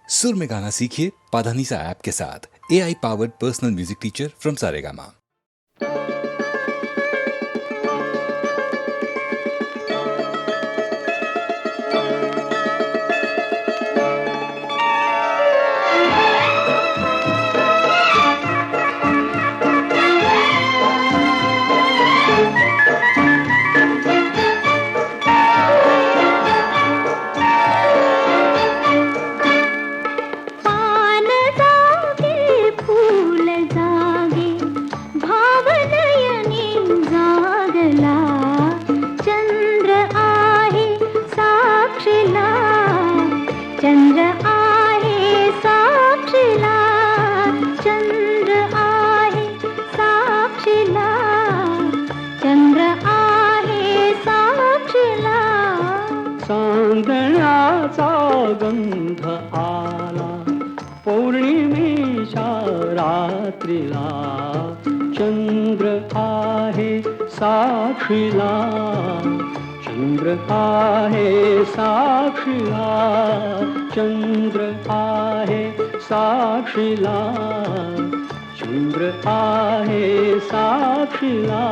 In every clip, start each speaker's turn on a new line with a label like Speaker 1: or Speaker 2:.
Speaker 1: सुर में गाना सीखिए पाधानीसा ऐप के साथ। AI powered personal music teacher from Saregama.
Speaker 2: चांदण्याचा गंध आला पौर्णिमेच्या रात्रीला, चंद्र आहे साक्षीला, चंद्र आहे साक्षीला, चंद्र आहे साक्षीला, चंद्र आहे साक्षीला।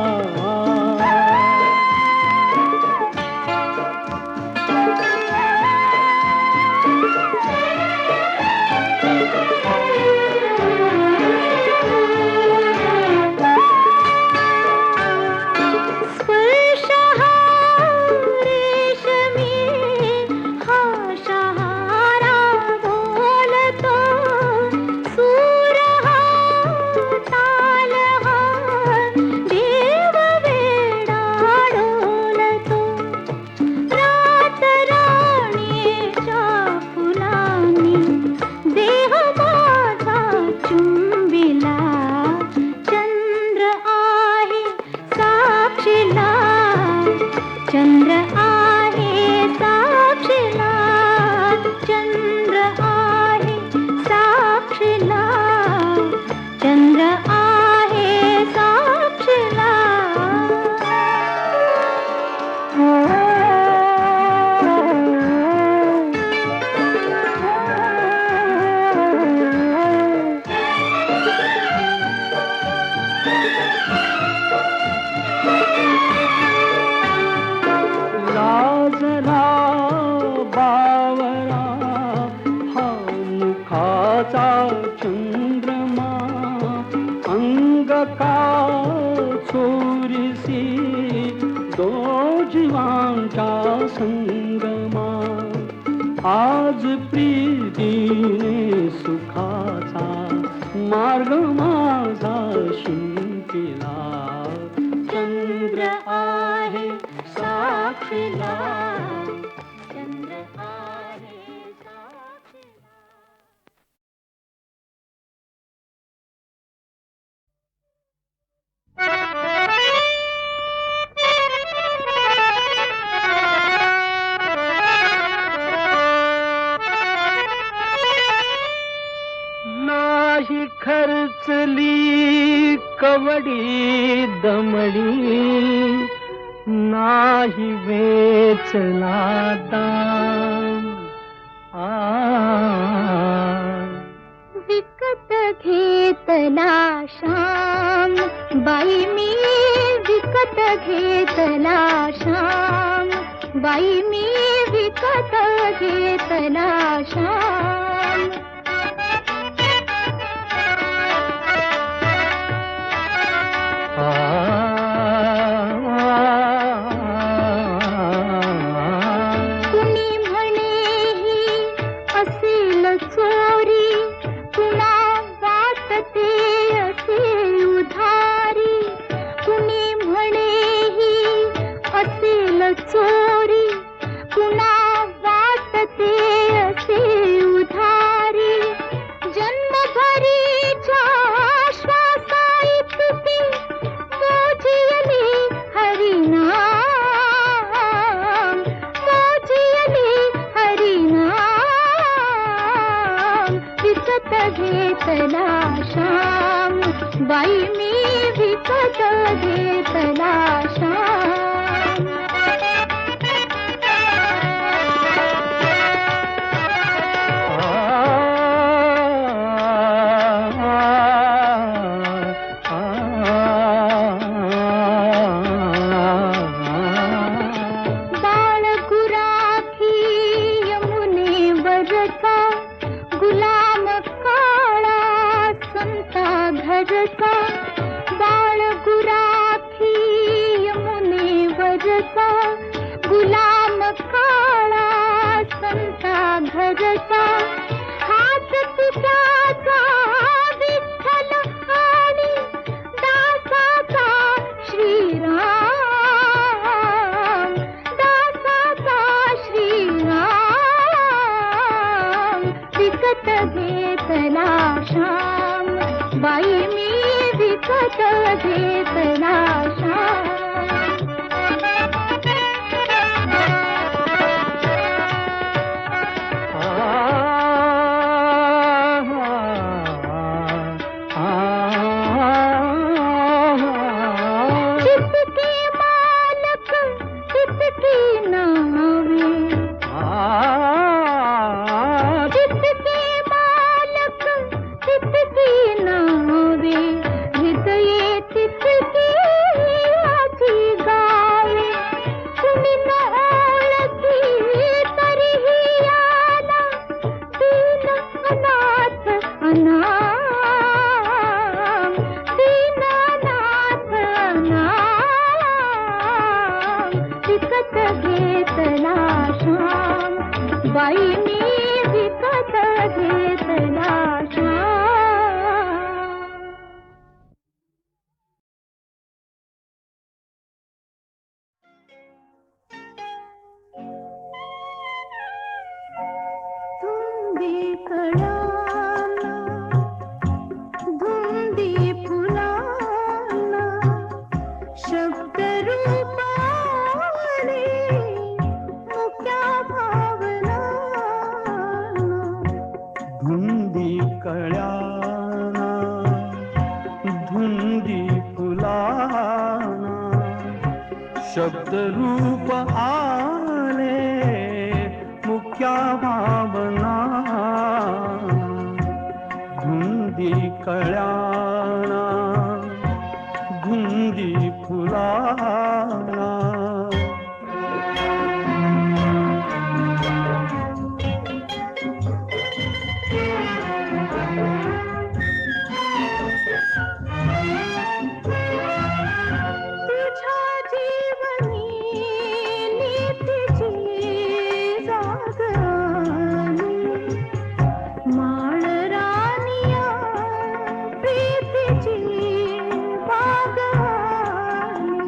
Speaker 2: चंद्रमा अंग का चोरीसी दो जीवांचा संगमा, आज प्रीतीने सुखाचा मार्ग माझा शिंपिला, चंद्र आहे साक्षीला, चंद्र आहे नाही खर्चली कवडी दमडी, नाही वेचला दाम,
Speaker 3: विकत घेतला श्याम बाई मी, विकत घेतला श्याम बाई मी, विकत घेतला श्याम। कुणी म्हणे ही असेल चोरी, कुणा वाटते असे उधारी, कुणी म्हणे ही असेल चोरी, कुणा वाटते असे उधारी, जन्मभरीच्या श्वासा इतकी मोजियली हरिनाम, मोजियली हरिनाम, विकत घेतला श्याम बाई मी, विकत घेतला श्याम। बरसा बाळ गुराखी यमुनेवरचा गुलाम काळा संता घरचा हात तुझ्याचा विठ्ठल आणि दासाचा श्रीराम दासाचा श्रीराम विकत घेतला श्याम बाई मी विकत घेतला श्याम कितके मालक कितकी नावे कितके मालक कितकी नावे हृदये तितकी आजी गावे कुणी न ओळखी तरीही आला दीन अनाथ अनाम दीनानाथ अनाम विकत घेतला श्याम बाई मी विकत घेतला श्याम धुंदी कळाला धुंदी फुलाला शब्द रूपाने मुक्या भावना
Speaker 2: धुंदी कळ्याना धुंदी फुलाना शब्द रूप आले मुख्या भावना धुंदी कळ्याना धुंदी फुलाना
Speaker 3: तुझ्या जीवनी नीतीची जाग आली माळ रानिया प्रीतीची बाग आली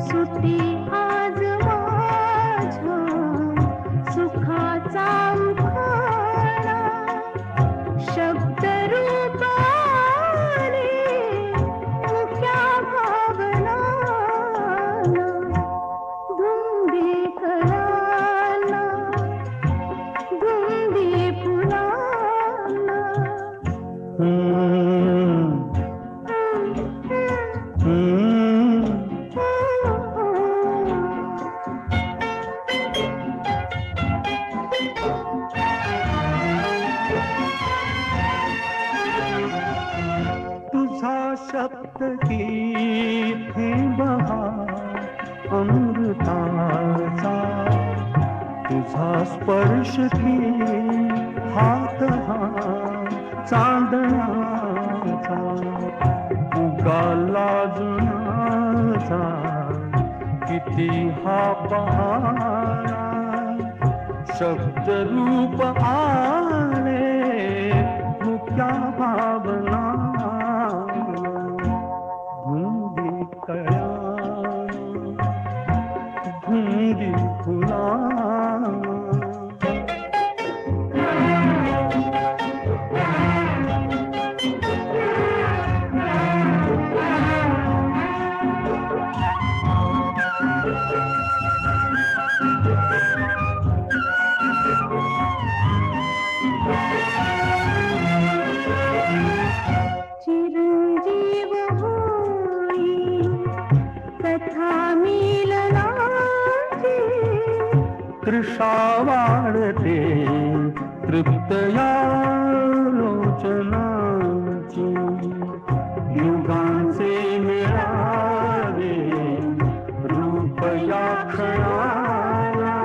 Speaker 3: सुटी आज माझ्या सुखाचा उखाणा शब्द रूप आले मुख्या भावना धुंदी कळाला धुंदी फुलाला
Speaker 2: तुझा शब्द की थे बहार अमृताचा तुझा स्पर्श की हात हा चांदण्याचा उगाला जुनाचा किती हा पहारा शब्द रूप आले मुक्या भावना धुंदी कळ्याना धुंदी फुलाना
Speaker 3: चिरंजीव होई कथा मिलनाची
Speaker 2: तृषा वाढते तृप्तया लोचनाची युगांचे मिळावे रूप या क्षणाला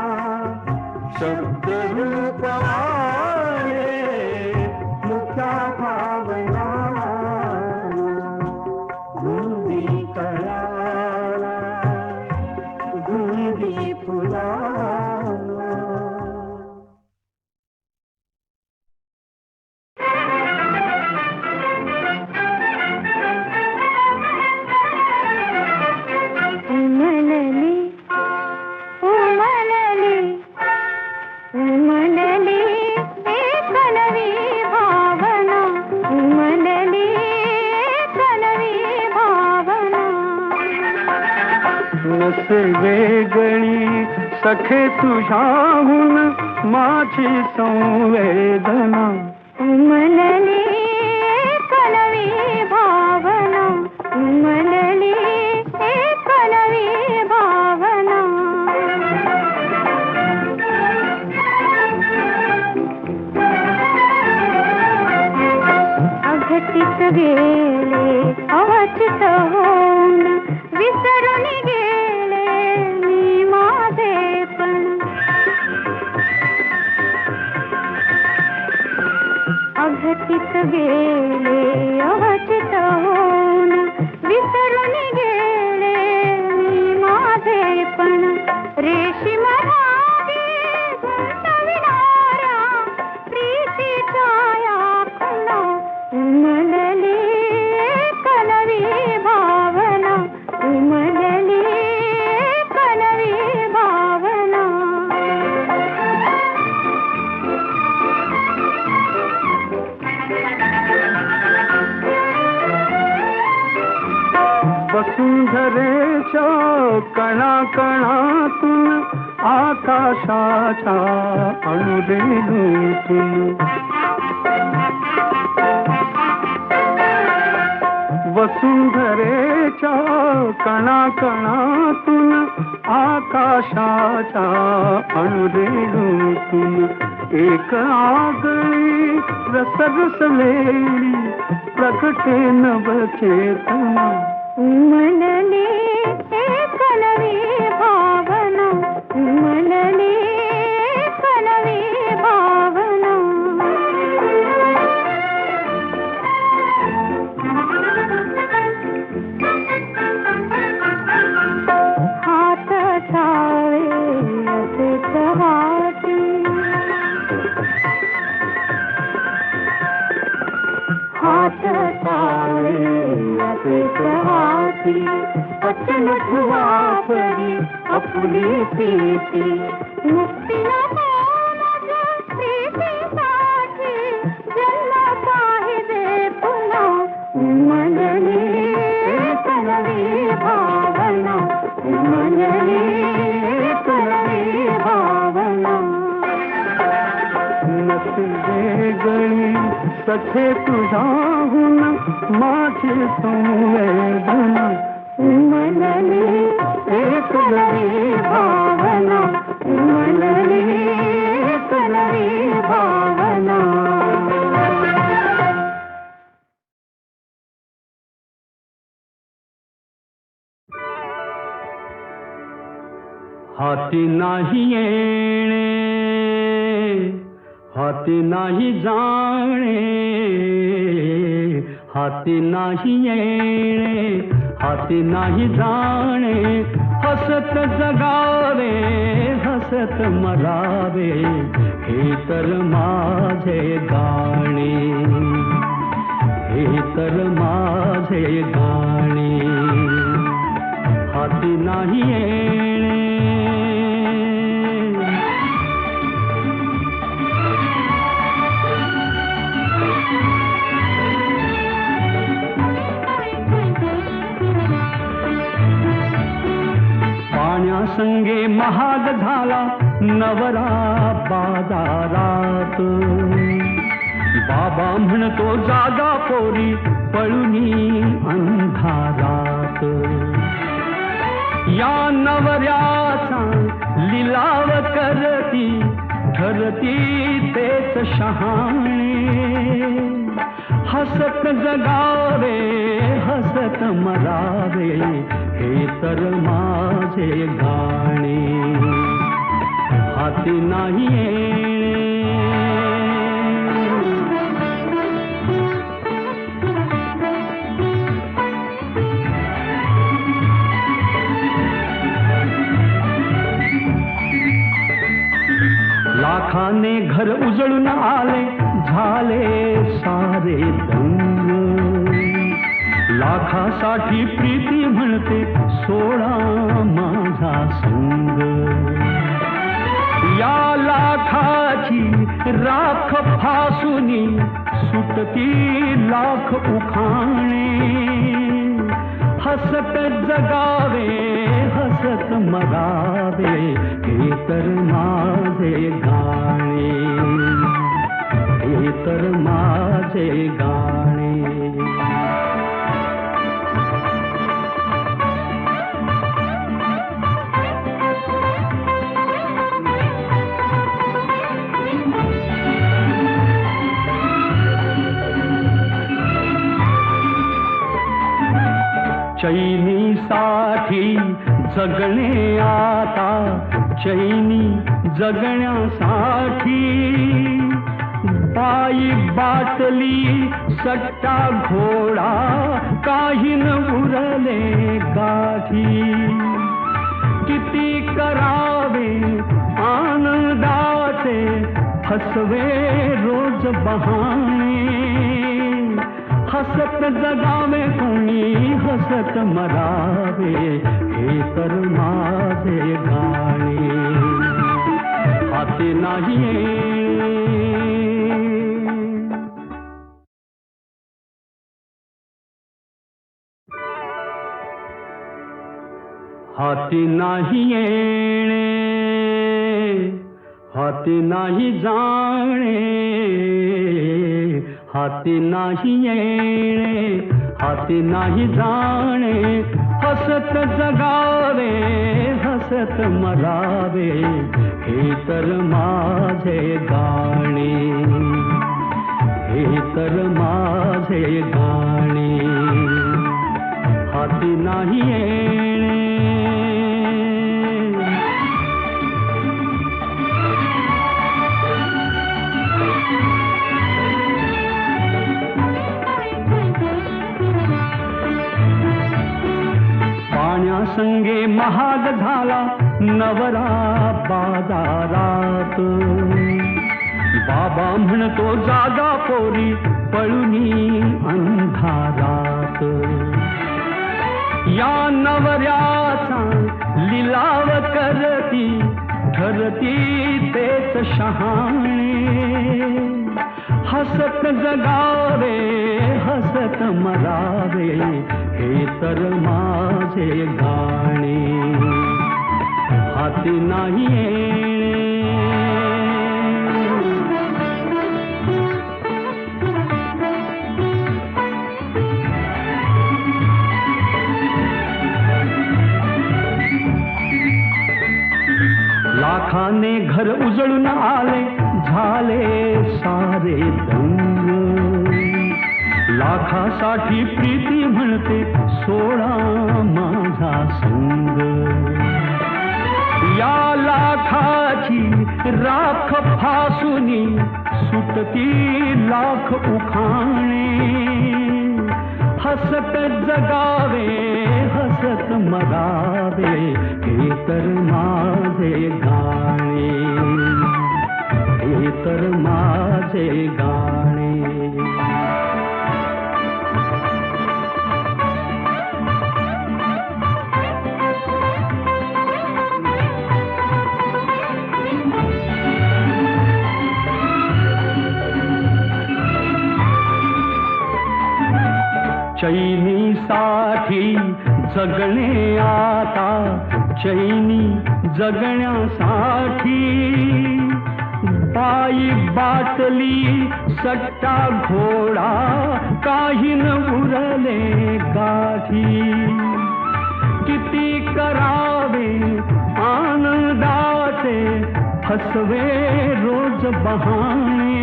Speaker 2: शब्द रूप आले मुक्या भावना नस वेगळी सखे तुझ्याहून माझी संवेदना
Speaker 3: उमलली कलवी भावना उमलली कलवी भावना अघटित गेले अवचित होऊन विसरून गेले मी माझेपण अघटित गेले अवचित होऊन विसरून गेले मी माझेपण रेशीम धागे गुंतविणाऱ्या प्रीतीच्या या खुणा उमलली कलवी भावना उमलली कलवी भावना
Speaker 2: वसुंधरेच्या कणाकणातून आकाशाच्या अणुरेणूतून वसुंधरेच्या कणाकणातून आकाशाच्या अणुरेणूतून एक आगळी रसरसलेली प्रकटे नवचेतना
Speaker 3: उमलली कलवी भावना उमलली कलवी भावना हात चाळे असेच हाती हात चाळे असेच हाती वचन ठुवा परी आपुली प्रीती मुक्तीला पावलाच प्रीतीसाठी जन्म पाहिजे पुन्हा उमलली कलवी भावना उमलली कलवी भावना
Speaker 2: नस वेगळी सखे तुझ्याहून माझी संवेदना
Speaker 3: उमलली
Speaker 2: कलवी भावना
Speaker 3: उमलली कलवी भावना
Speaker 2: हाती नाही येणे हाती नाही जाणे हाती नाही येणे हाती नाही जाणे हसत जगावे हसत मरावे हे तर माझे गाणे हे तर माझे गाणे हाती नाही येणे पाण्यासंगे महाग झाला नवरा बाजारात बाबा म्हणतो जागा पोरी पळुनी अंधारात या नवऱ्याचा लिलाव करती ठरती तेच शहाणे हसत जगावे हसत मरावे हे तर माझे गाणे हाती नाही येणे लाखाने घर उजळून आले झाले सारे दंग लाखासाठी प्रीती म्हणते सोडा माझा संग या लाखाची राख फासुनी सुटती लाख उखाणे हसत जगावे हसत मरावे हे तर माझे गाणे, हे तर माझे गाणे. चैनीसाठी जगणे आता, चैनी जगण्यासाठी बाई बाटली सट्टा घोडा काही न उरले गाठी. किती करावे आनंदाचे फसवे रोज बहाणे. हसत जगावे कोणी हसत मरावे हे तर माझे गाणे. हाती नाही हाती नाही येणे, हाती नाही जाणे, हाती नाही येणे, हाती नाही जाणे. हसत जगावे हसत मरावे हे तर माझे गाणे, हे तर माझे गाणे. हाती नाही येणे. संगे महाग झाला नवरा बाजारात. बाबा म्हणतो जागा पोरी पळुनी अंधारात. या नवऱ्याचा लिलाव करती ठरती तेच शहाणे. हसत जगावे हसत मरावे हे तर माझे गाणे. हाती नाही येणे. लाखाने घर उजळून आले झाले सारे दंग. लाखासाठी प्रीती म्हणते सोळा माझा संग. या लाखाची राख फासुनी सुटती लाख उखाणे. हसत जगावे हसत मरावे हे तर माझे गाणे, हे तर माझे गाणे. चैनीसाठी जगणे आता, चैनी जगण्यासाठी बाई बाटली सट्टा घोडा काही न उरले गाठी. किती करावे आनंदाचे फसवे रोज बहाणे.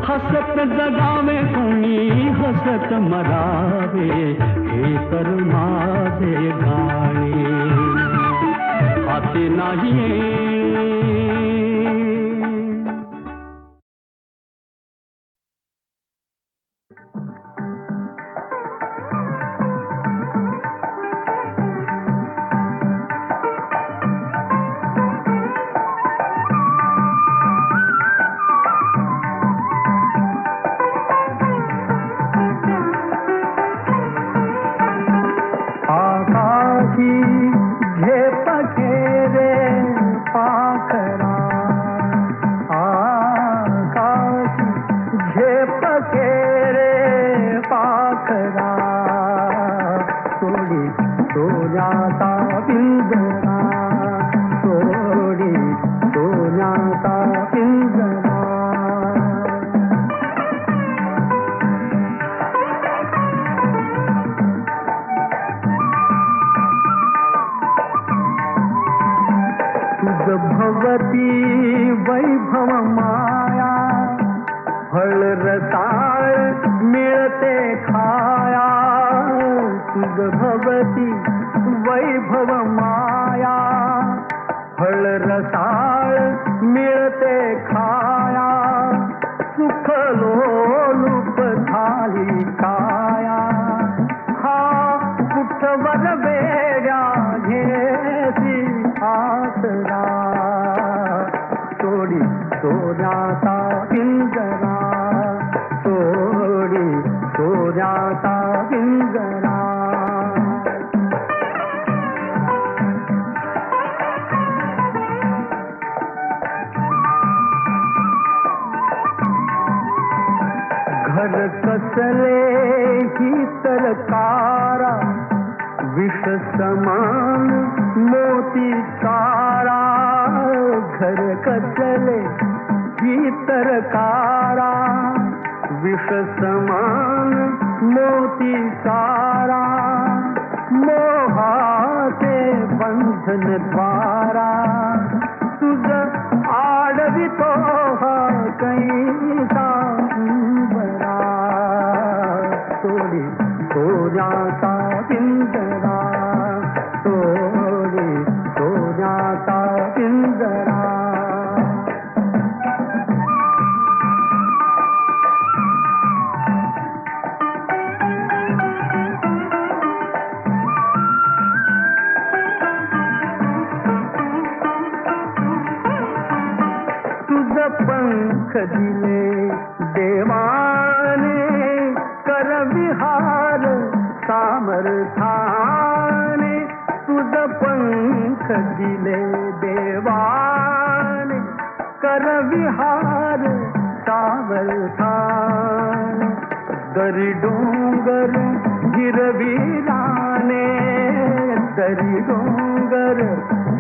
Speaker 2: हसत जगावे कोणी हसत मरावे हे तर माझे गाणे. हाती नाही येणे. आकाशी झेप घेरे पाखरा. भवती वैभव माया फळ रसाळ मिळते खाया सुख लोलुप झाली काया हा कुठवर वेड्या घेसी आसरा सोडी सोन्याचा पिंजरा सोडी सोन्याचा पिंजरा घर कसले ही तरकारा विष समान मोती चारा घर कसले ही तरकारा विष समान मोती चारा मोहाचे बंधन द्वारा तुझ आडवितो हा कैसा बरा सोडी सोन्याचा पिंजरा सोडी सोन्याचा पिंजरा पंख दिले देवाने कर विहार सामर्थाने तुझ पंख दिले देवाने कर विहार सामर्थाने दरी डोंगर गिरवीराने दरी डोंगर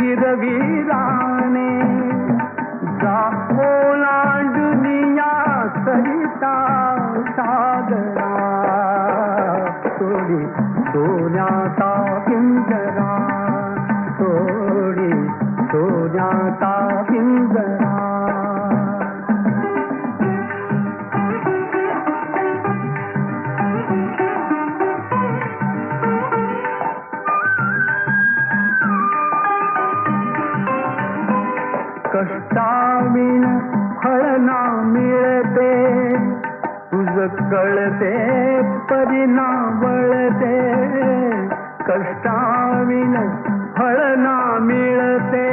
Speaker 2: गिरवीराने जा ओलांडुनिया सरिता सागरा सोडी सोन्याचा पिंजरा सोडी सोन्याचा पिंजरा कष्टाविण फळ ना मिळते तुझ कळते परिणाम वळते कष्टाविण फळ ना मिळते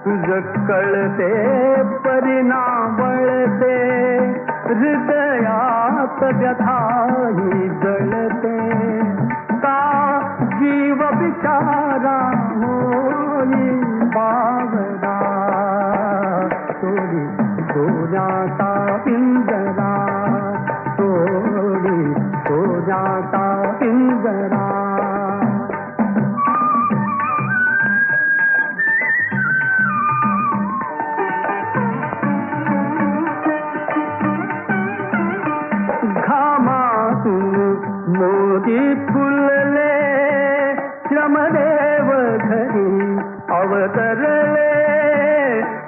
Speaker 2: तुझ कळते परिणाम वळते हृदयात व्यथाही जळते का जीव बिचारा होई बावरा सोडी सोन्याचा पिंजरा सोडी सोन्याचा पिंजरा घामातून मोदी फुलले श्रमदेव घरी अवतरले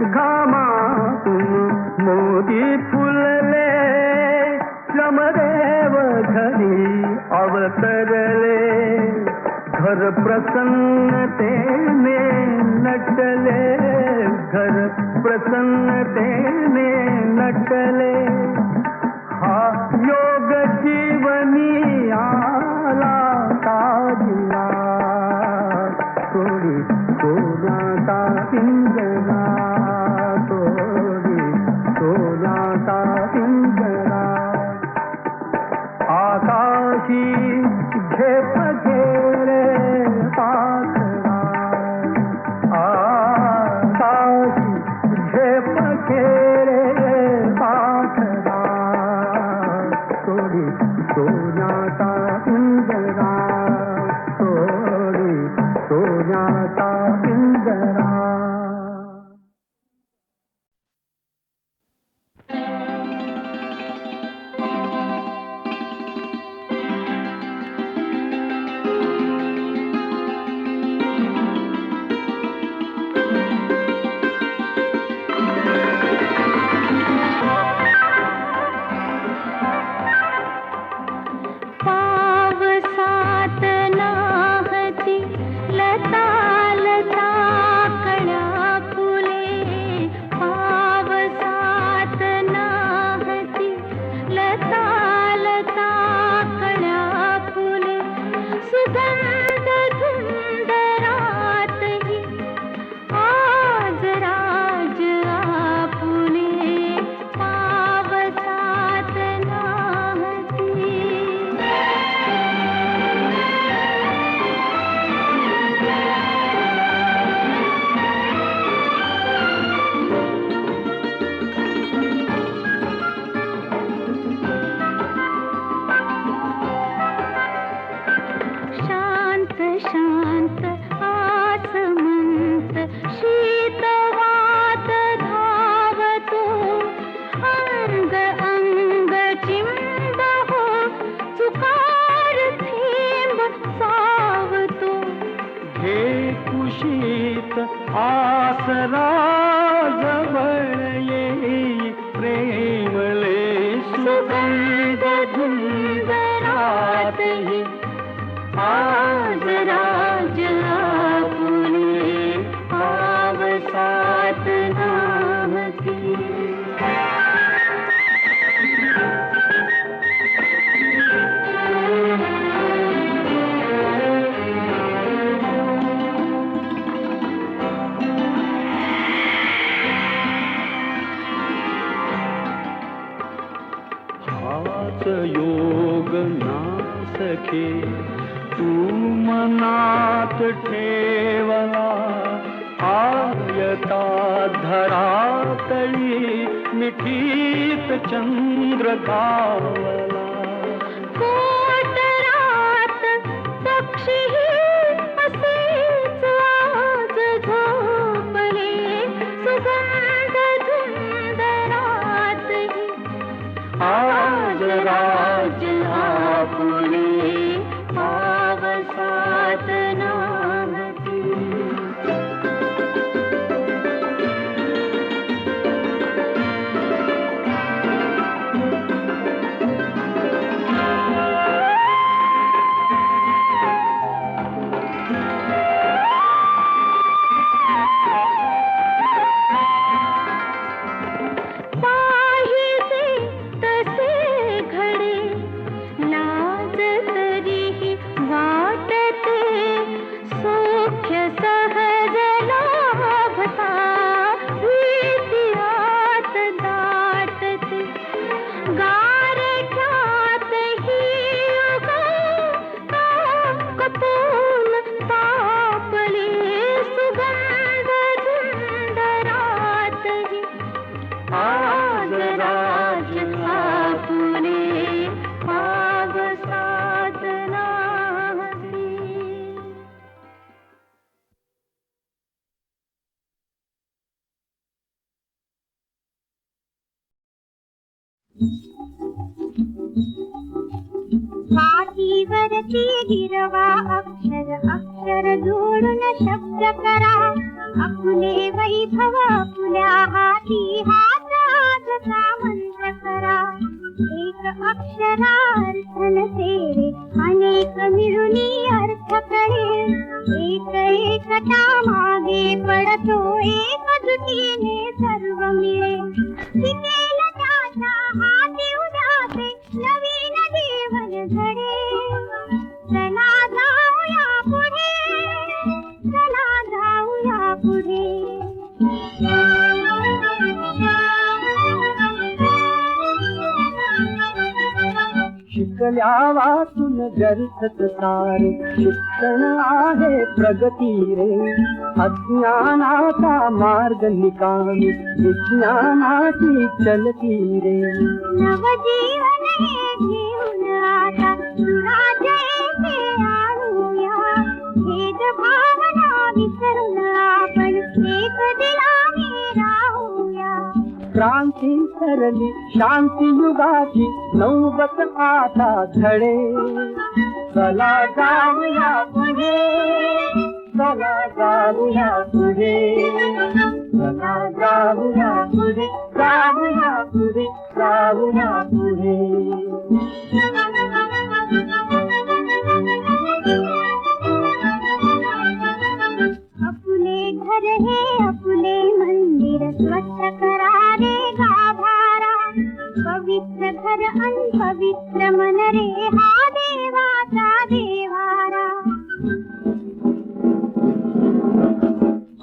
Speaker 2: घामातून मोदी फुलले श्रमदेव घरी अवतरले घर प्रसन्नतेने नटले घर प्रसन्नतेने नटले हा योग जीवनी आला ताजिला सोडी सोन्याचा पिंजरा सोडी सोन्याचा पिंजरा आकाशी झेप घेरे पाखरा आकाशी झेप घेरे पाखरा सोडी सोन्याचा पिंजरा सोडी सोन्याचा पिंजरा
Speaker 3: पावसात
Speaker 2: उमले सुगंध धुंदरातही आज राज आपुले पावसात नाहती. हाच योग ना सखे तू मनात ठेवला. आयता धरातळी मिठीत चंद्र गावला.
Speaker 3: कोटरात पक्षीही असेच आज झोपले. सुगंध धुंदरातही
Speaker 2: आज राज आपुले पावसात नाहती.
Speaker 3: पाहिजे तसे घडे लाज तरीही वाटते. सौख्य सहज लाभता भीतीत दाटते. गारठ्यातही कपून तापले. सुगंध धुंदरातही आज राज आपुले पावसात नाहती. पाठीवरची गिरवा अक्षर अक्षर जोडून शब्द करा. आपुले वैभव आपुल्या हाती हाताचा मंत्र करा. एक अक्षरार्थ नसेरे अनेक मिळूनी अर्थ कळे. एक एकटा मागे पडतो एक जुटीने सर्व मिळे. शिकेल त्याच्या हाती उद्याचे नवीन जीवन घडे. चला जाऊया पुढे, चला जाऊया पुढे.
Speaker 2: शिकल्या वाचून व्यर्थच सारे शिक्षण आहे प्रगती रे. अज्ञानाचा मार्ग निकामी विज्ञानाची चलती रे.
Speaker 3: नवजीवन हे घेऊन आता सुराज्याचे आणूया. भेद भावना विसरून आपण एक दिलाने राहूया.
Speaker 2: क्रांती सरली शांती युगाची नौबत आता झडे. चला जाऊया पुढे, चला जाऊया पुढे, चला जाऊया पुढे, जाऊया पुढे, जाऊया पुढे.
Speaker 3: आपुले घर हे आपुले मंदिर स्वच्छ करा रे गाभारा. पवित्र घर अन पवित्र मन रे हा देवाचा देवारा.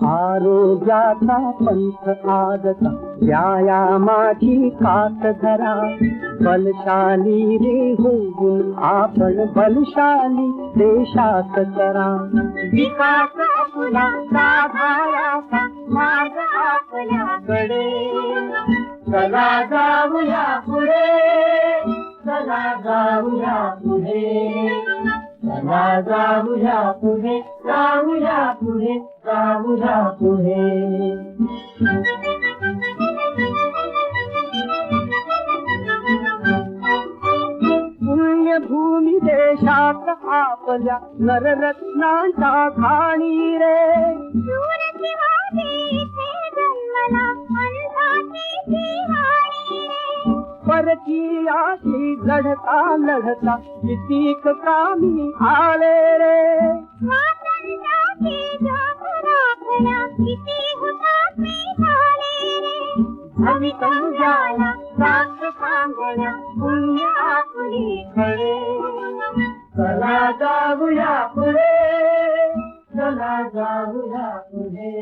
Speaker 2: आरोग्याचा पंथ आदता व्यायामाची कात धरा. बलशाली रे होऊन आपण बलशाली देशात करा. विकास आपला साधायाचा मार्ग आपल्याकडे. चला जाऊया पुढे, चला जाऊया पुढे, चला जाऊया पुढे, जाऊया पुढे, जाऊया पुढे. पुण्यभूमी देशात आपल्या नररत्नांच्या खाणी रे.
Speaker 3: शूर शिवाजी इथे जन्मला, अंधाची ती वाणी रे.
Speaker 2: परकीयाशी लढता लढता कितीक कामी आले रे.
Speaker 3: स्वातंत्र्याची ज्योत राखल्या किती हुतात्मे झाले रे. भवितव्याला साक्ष सांगण्या पुण्य आपली खरे.
Speaker 2: चला जाऊया पुढे, चला जाऊया पुढे,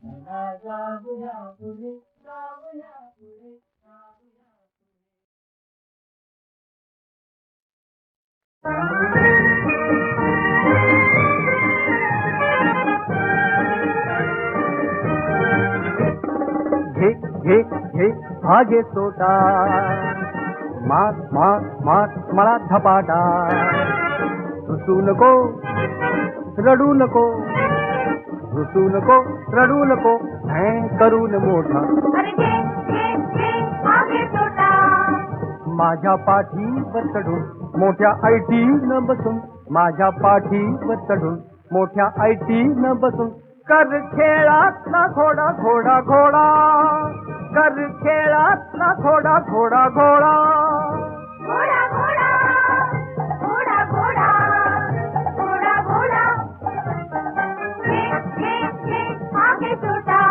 Speaker 2: चला जाऊया पुढे, जाऊया पुढे, जाऊया
Speaker 4: घे घे घे भागे सोटा, मार मार मार मला धपाटा. रुसू नको रडू नको, रुसू नको रडू नको, भैं करून मोठा.
Speaker 3: अरे घे घे घे आगे सोटा.
Speaker 4: माझ्या पाठीवर चढून मोठ्या IT न बसून, माझ्या पाठीवर चढून मोठ्या IT न बसून, कर खेळातला घोडा घोडा घोडा, कर खेळातला घोडा घोडा घोडा.
Speaker 3: घोडा घोडा घोडा घोडा घोडा घोडा. घे घे घे आगे सोटा.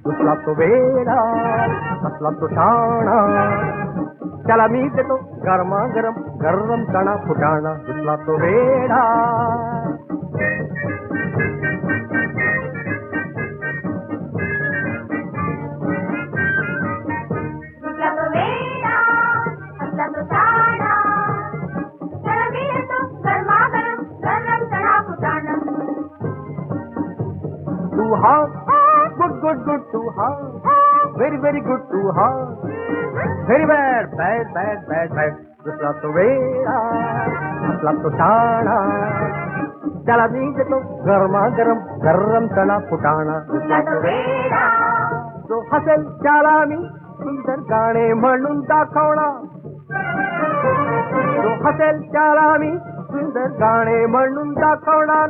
Speaker 4: कसला तो वेडा कसला तो शाणा, त्याला मी देतो गरमा गरम गरम चणा फुटाणा. कसला तो वेडा
Speaker 3: तुझ्या तो वेडा असला तो शाणा, त्याला मी देतो गरमागरम गरम चणा फुटाणा.
Speaker 4: तू हा गुड गुड गुड, तू हा व्हेरी व्हेरी गुड, तू हा very bad bad bad bad bad. कसला तो वेडा कसला तो शाणा, त्याला मी देतो गरमा गरम गरम चणा फुटाणा.
Speaker 3: तुझ्या तो वेडा
Speaker 4: जो हसेल त्याला मी सुंदर गाणे म्हणून दाखवणार, जो हसेल त्याला मी सुंदर गाणे म्हणून दाखवणार.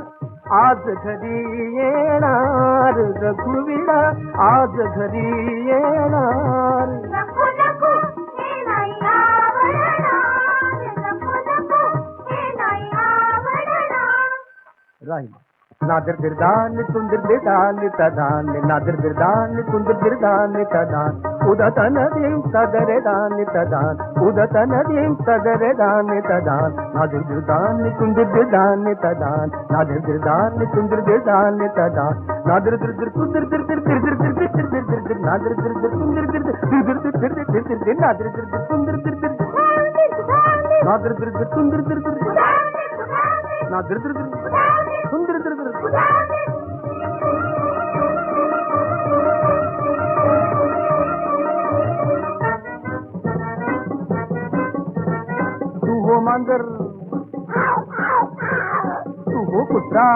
Speaker 4: आज घरी येणार रघुवीरा, आज घरी येणार.
Speaker 3: नको नको हे नाही आवडणार. नको नको हे नाही आवडणार.
Speaker 4: राहील नादर दिरदान सुंदर दिरदान तदान, नादर दिरदान सुंदर दिरदान तदान. उदतन देव सदरे दान तदान, उदतन देव सदरे दान तदान. नादर दिरदान सुंदर दिरदान तदान, नादर दिरदान सुंदर दिरदान तदान. नादर दिर सुंदर दिर दिर दिर दिर दिर दिर दिर दिर दिर, नादर दिर सुंदर दिर दिर दिर दिर दिर दिर दिर दिर दिर, नादर दिर सुंदर दिर दिर, नादर दिर सुंदर दिर दिर, नादर दिर सुंदर दिर दिर. तू हो मांजर, तू हो कुत्रा,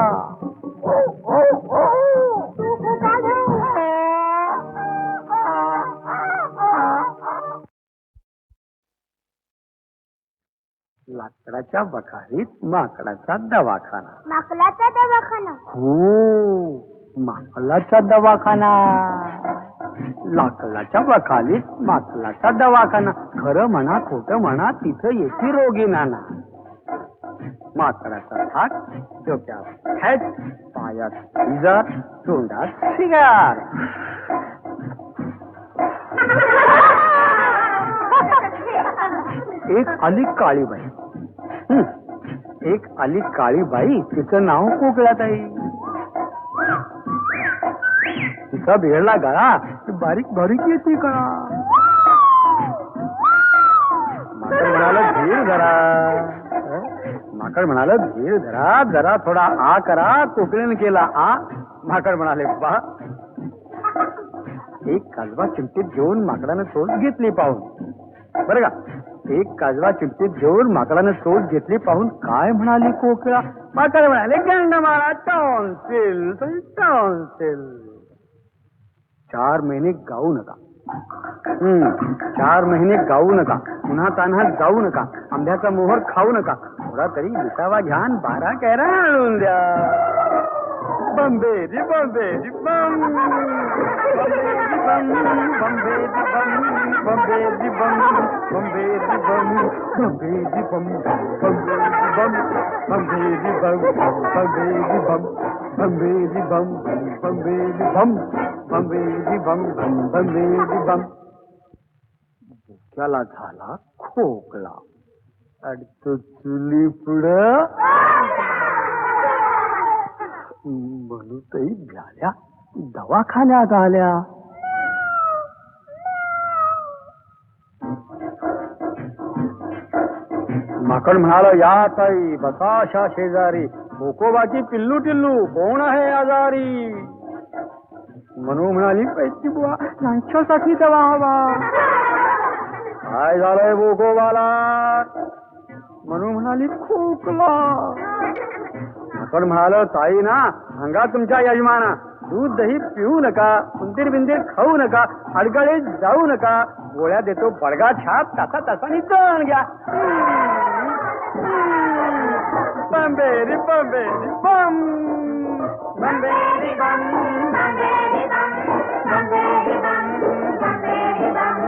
Speaker 4: लाकडाच्या बखारीत माकडाचा दवाखाना.
Speaker 3: माकलाचा दवाखाना.
Speaker 4: हो माकलाचा दवाखाना, लाकडाच्या बखारीत माकलाचा दवाखाना. खरं म्हणा खोटं म्हणा तिथं येते रोगी नाना. माकडाचा थाट, डोक्यात हॅट, पायात इजा, तोंडात सिगार. एक आली काळी बाई, एक आली काळी बाई, तिचं नाव कोकिळाताई. तिचा भेळला गळा बारीक बारीक येते का. माकड म्हणाल धीर धरा, माकड म्हणाल धीर धरा, जरा थोडा आ करा. कोकिळीने केला आ. माकड म्हणाले बा. एक काजबा चिमटीत घेऊन माकडाने तोच घेतली पाहून. बरं का एक काजवा चिठ्ठीत घेऊन माकडानं चोच घेतली पाहून काय म्हणाली कोकिळा. माकड म्हणाले गंडमाळा टॉन्सिल टॉन्सिल. 4 महिने गाऊ नका. 4 महिने गाऊ नका. पुन्हा तान्हात जाऊ नका. आंब्याचा मोहर खाऊ नका. थोडा तरी विसावा घ्यान 12 कैरा आणून द्या. बंबेरी बंबेरी बम बंबेरी बम बंबेरी बम बंबेरी बम बंबेरी बम बंबेरी बम बंबेरी बम बंबेरी बम बंबेरी बम बंबेरी बम बंबेरी बम बंबेरी बम. भुक्याला झाला खोकला. अडतो चुली पुढं म्हणूनही भ्याल्या दवाखान्यात आल्या. माकड म्हणाला या ताई बसा अशा शेजारी. बोकोबाची पिल्लू टिल्लू कोण आहे आजारी. म्हणू म्हणाली पैकी बुवा यांच्यासाठी दवा हवा. काय झालंय बोकोबाला. म्हणू म्हणाली खोकला. माकड म्हणाल ताई ना सांगा तुमच्या यजमाना दूध दही पिऊ नका. उंदीर बिंदीर खाऊ नका. अडगळे जाऊ नका. गोळ्या देतो बडगा छाप तासा तासानी तण घ्या. बंबेरी बंबेरी बम बंबेरी बम
Speaker 3: बंबेरी बम बंबेरी बम बंबेरी बम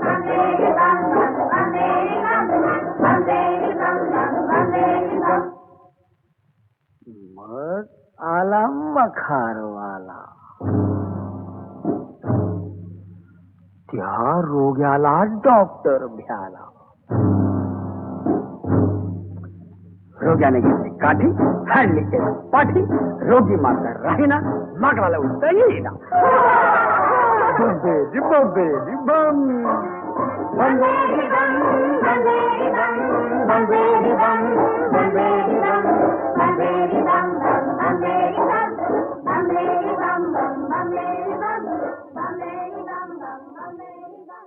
Speaker 3: बंबेरी बम बंबेरी बम बंबेरी बम बंबेरी बम.
Speaker 4: मग आला मखारवाला. त्या रोग्याला डॉक्टर भ्याला. रोग्याने घेतली काठी हाडली केली पाठी. रोगी मात्र राहीना. माकडाला उठता येईना. बंबेरी बंबेरी बम बंबेरी बम
Speaker 3: बंबेरी बम बंबेरी बम बंबेरी बम बंबेरी बम बंबेरी बम बंबेरी बम बंबेरी बम बंबेरी बम बंबेरी बम.